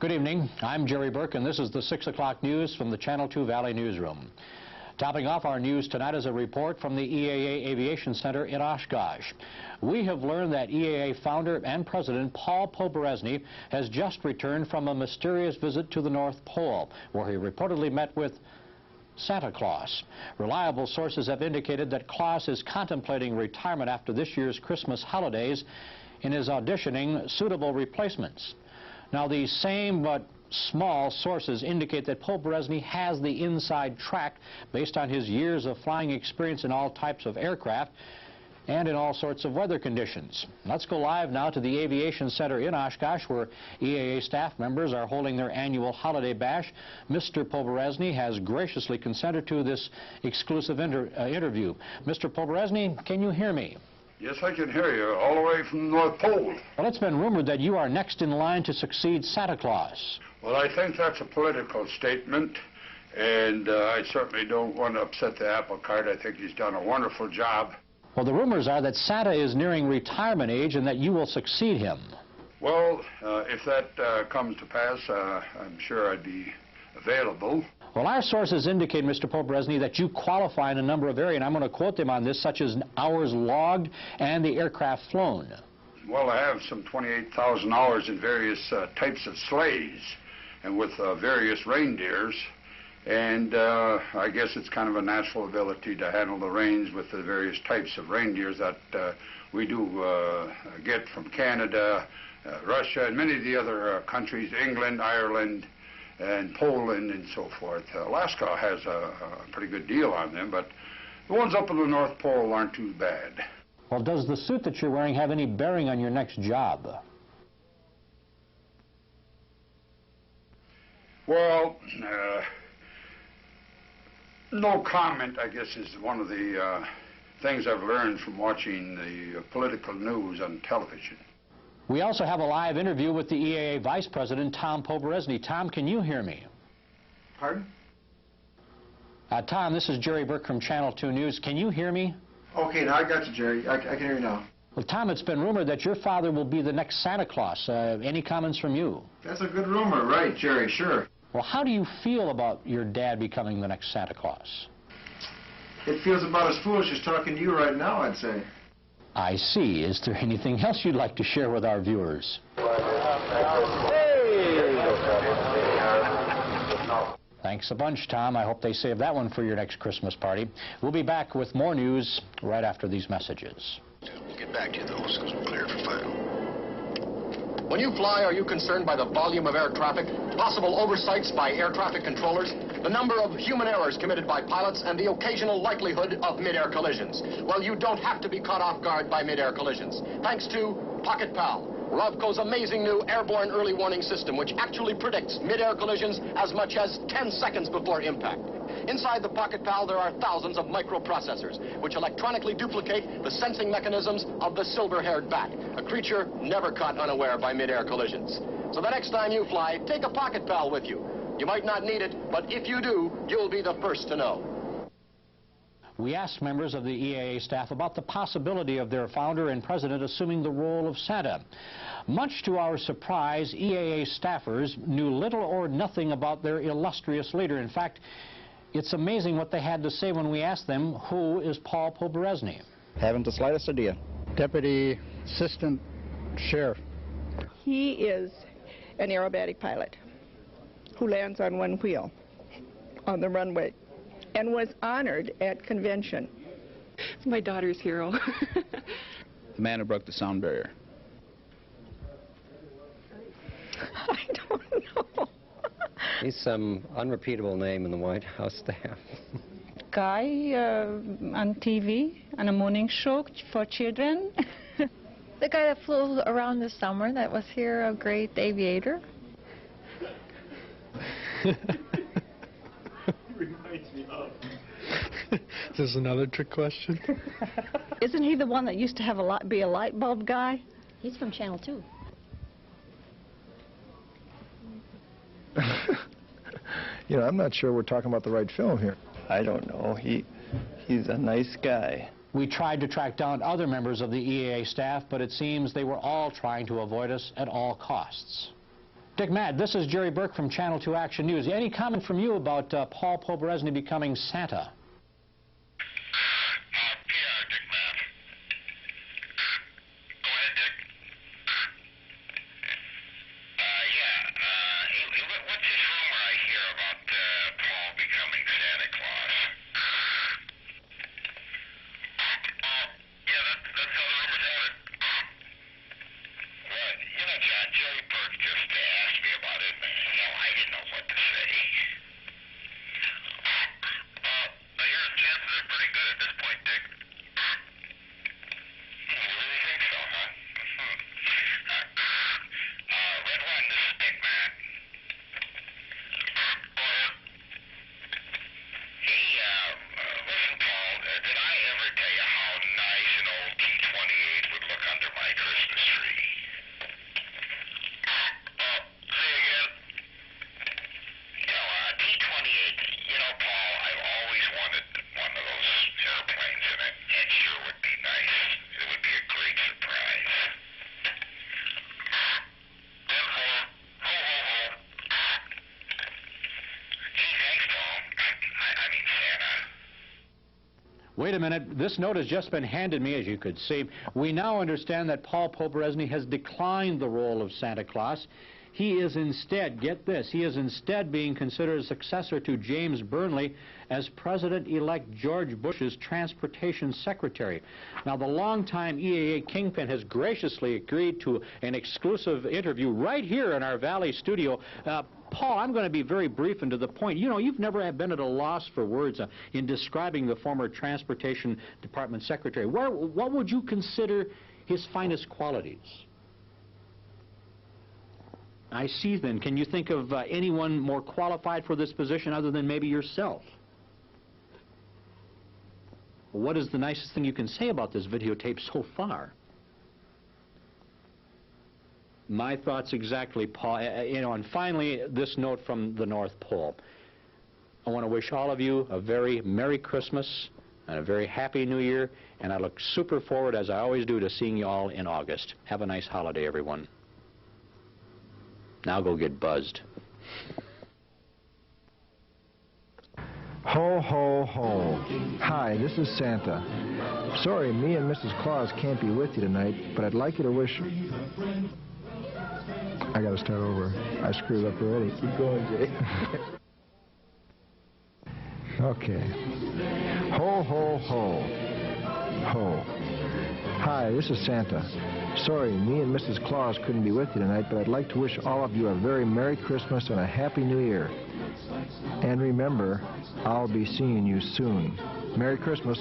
Good evening. I'm Jerry Burke, and this is the 6 o'clock news from the Channel 2 Valley Newsroom. Topping off our news tonight is a report from the EAA Aviation Center in Oshkosh. We have learned that EAA founder and president Paul Poberezny has just returned from a mysterious visit to the North Pole, where he reportedly met with Santa Claus. Reliable sources have indicated that Claus is contemplating retirement after this year's Christmas holidays and is auditioning suitable replacements. Now, these same but small sources indicate that Poberezny has the inside track based on his years of flying experience in all types of aircraft and in all sorts of weather conditions. Let's go live now to the Aviation Center in Oshkosh, where EAA staff members are holding their annual holiday bash. Mr. Poberezny has graciously consented to this exclusive interview. Mr. Poberezny, can you hear me? Yes, I can hear you, all the way from the North Pole. Well, it's been rumored that you are next in line to succeed Santa Claus. Well, I think that's a political statement, and I certainly don't want to upset the apple cart. I think he's done a wonderful job. Well, the rumors are that Santa is nearing retirement age and that you will succeed him. Well, if that comes to pass, I'm sure I'd be available. Well, our sources indicate, Mr. Poberezny, that you qualify in a number of areas, and I'm going to quote them on this, such as hours logged and the aircraft flown. Well, I have some 28,000 hours in various types of sleighs and with various reindeers, and I guess it's kind of a natural ability to handle the reins with the various types of reindeers that we do get from Canada, Russia, and many of the other countries, England, Ireland, and Poland, and so forth. Alaska has a pretty good deal on them, but the ones up in the North Pole aren't too bad. Well, does the suit that you're wearing have any bearing on your next job? Well, no comment, I guess, is one of the things I've learned from watching the political news on television. We also have a live interview with the EAA Vice President, Tom Poberezny. Tom, can you hear me? Pardon? Tom, this is Jerry Burke from Channel 2 News. Can you hear me? Okay, now I got you, Jerry. I can hear you now. Well, Tom, it's been rumored that your father will be the next Santa Claus. Any comments from you? That's a good rumor, right, Jerry, sure. Well, how do you feel about your dad becoming the next Santa Claus? It feels about as foolish as talking to you right now, I'd say. I see. Is there anything else you'd like to share with our viewers? Thanks a bunch, Tom. I hope they save that one for your next Christmas party. We'll be back with more news right after these messages. We'll get back to you, though, as soon as we're cleared for final. When you fly, are you concerned by the volume of air traffic, possible oversights by air traffic controllers, the number of human errors committed by pilots, and the occasional likelihood of mid-air collisions? Well, you don't have to be caught off guard by mid-air collisions, thanks to Pocket Pal, Ravco's amazing new airborne early warning system, which actually predicts mid-air collisions as much as 10 seconds before impact. Inside the Pocket Pal, there are thousands of microprocessors, which electronically duplicate the sensing mechanisms of the silver-haired bat, a creature never caught unaware by mid-air collisions. So the next time you fly, take a Pocket Pal with you. You might not need it, but if you do, you'll be the first to know. We asked members of the EAA staff about the possibility of their founder and president assuming the role of Santa. Much to our surprise, EAA staffers knew little or nothing about their illustrious leader. In fact, it's amazing what they had to say when we asked them, who is Paul Poberezny? Haven't the slightest idea. Deputy Assistant Sheriff. He is an aerobatic pilot who lands on one wheel on the runway and was honored at convention. It's my daughter's hero. The man who broke the sound barrier. I don't know. He's some unrepeatable name in the White House staff. Guy on TV, on a morning show for children. The guy that flew around this summer that was here, a great aviator. Reminds me of. Is this another trick question? Isn't he the one that used to have be a light bulb guy? He's from Channel 2. You know, I'm not sure we're talking about the right film here. I don't know. He's a nice guy. We tried to track down other members of the EAA staff, but it seems they were all trying to avoid us at all costs. Dick, Matt, this is Jerry Burke from Channel 2 Action News. Any comment from you about Paul Poberezny becoming Santa? Wait a minute, this note has just been handed me, as you could see. We now understand that Paul Poberezny has declined the role of Santa Claus. He is instead, get this, he is instead being considered a successor to James Burnley as President-elect George Bush's transportation secretary. Now, the longtime EAA kingpin has graciously agreed to an exclusive interview right here in our Valley studio. Paul, I'm going to be very brief and to the point. You know, you've never been at a loss for words in describing the former Transportation Department Secretary. What would you consider his finest qualities? I see then. Can you think of anyone more qualified for this position other than maybe yourself? What is the nicest thing you can say about this videotape so far? My thoughts exactly, Paul. You know, and finally, this note from the North Pole. I want to wish all of you a very Merry Christmas and a very Happy New Year, and I look super forward, as I always do, to seeing you all in August. Have a nice holiday, everyone. Now go get buzzed. Ho, ho, ho. Hi, this is Santa. Sorry, me and Mrs. Claus can't be with you tonight, but I'd like you to wish... I gotta start over. I screwed up already. Keep going, Jay. Okay. Ho, ho, ho. Ho. Hi, this is Santa. Sorry, me and Mrs. Claus couldn't be with you tonight, but I'd like to wish all of you a very Merry Christmas and a Happy New Year. And remember, I'll be seeing you soon. Merry Christmas.